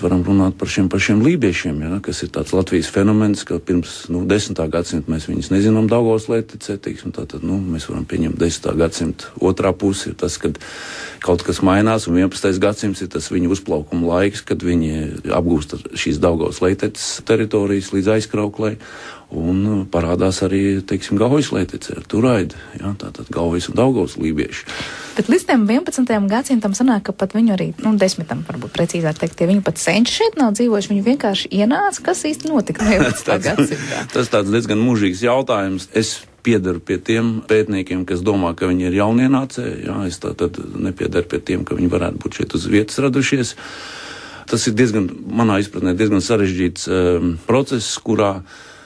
varam runāt par šiem pašiem lībiešiem, ja, kas ir tāds Latvijas fenomens, ka pirms 10. gadsimta mēs viņus nezinām Daugavas lejtecē, tātad mēs varam pieņemt 10. gadsimta otrā puse ir tas, kad kaut kas mainās, un 11. gadsimts ir tas viņu uzplaukuma laiks, kad viņi apgūst šīs Daugavas lejteces teritorijas līdz aizkrauklei, un parādās arī, Gaujas lejtecē ar Turaidi, ja, tātad Gaujas un Daugavas lībieši. Bet līdz tam 11. gadsimtam sanāk, ka pat viņu arī, 10. varbūt precīzāk teikt, ja viņi pat senči šeit nav dzīvojuši, viņi vienkārši ienāca, kas īsti notika 11. gadsimtā? Tas tāds diezgan mūžīgs jautājums. Es piederu pie tiem pētniekiem, kas domā, ka viņi ir jaunienācēji. Jā, es tātad nepiedaru pie tiem, ka viņi varētu būt šeit uz vietas radušies. Tas ir manā izpratnē diezgan sarežģīts process, kurā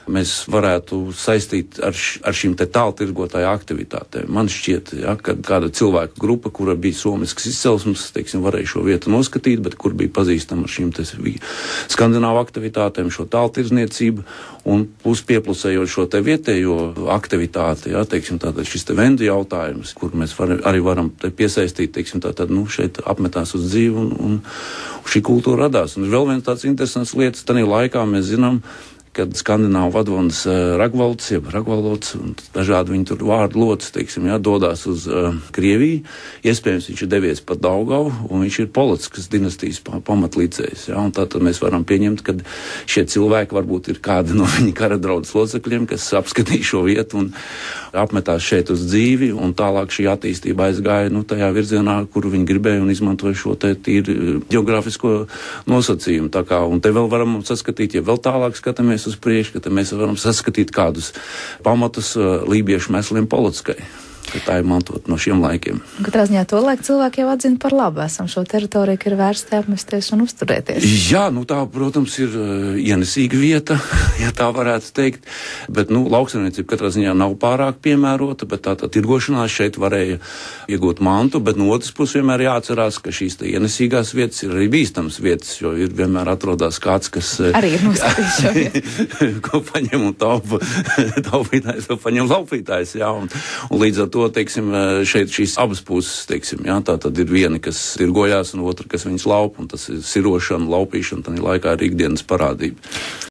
mēs varētu saistīt ar šīm te tāltirgotāju aktivitātēm. Man šķiet, ja, ka kāda cilvēku grupa, kura bija somiskas izcelsmes, varēja šo vietu noskatīt, bet kur bija pazīstama ar šīm te skandināvu aktivitātēm, šo tāltirzniecību, un pieplusējot šo te vietējo aktivitāti, ja, tātad šis te vendu jautājums, kur mēs arī varam piesaistīt, tātad, šeit apmetās uz dzīvi, un šī kultūra radās. Un vēl viens tāds interesants lietas, tanī laikā mēs zinām, kad skandināvu vadvanas Ragvalds, jeb Ragvaldots, un dažādi viņi tur vārdu locis, dodās uz Krieviju. Iespējams, viņš ir devies pa Daugavu, un viņš ir Polockas dinastijas pamatlīdzējs. Ja, un tātad mēs varam pieņemt, ka šie cilvēki varbūt ir kādi no viņa kara draudzes locekļiem, kas apskatīja šo vietu un apmetās šeit uz dzīvi, un tālāk šī attīstība aizgāja tajā virzienā, kur viņi gribēja un izmantoja šo te tīri geogrāfisko nosacījumu. Tā kā, un te vēl varam saskatīt, ja vēl tālāk skatāmies uz priekšu, ka te mēs varam saskatīt kādus pamatus lībiešu mesliem Polockai. Ka tā ir mantot no šiem laikiem. Katrā ziņā to laiku cilvēki jau atzina par labu. Esam šo teritoriju, ka ir vērsti apmesties un uzturēties. Jā, tā, protams, ir ienesīga vieta, ja tā varētu teikt, bet, lauksaimniecība katrā ziņā nav pārāk piemērota, bet tā tirgošanās šeit varēja iegūt mantu, bet no otras puses vienmēr jāatcerās, ka šīs te ienesīgās vietas ir arī bīstamas vietas, jo ir vienmēr atrodās kāds, kas arī ir noskatījis šo vietu. Ko paņem un taupītājs, ko paņem laupītājs, jā, un līdz ar to, šeit šīs abas puses, jā, tā tad ir viena, kas tirgojās, un otra, kas viņas laupa, un tas ir sirošana, laupīšana, tā laikā ir ikdienas parādība.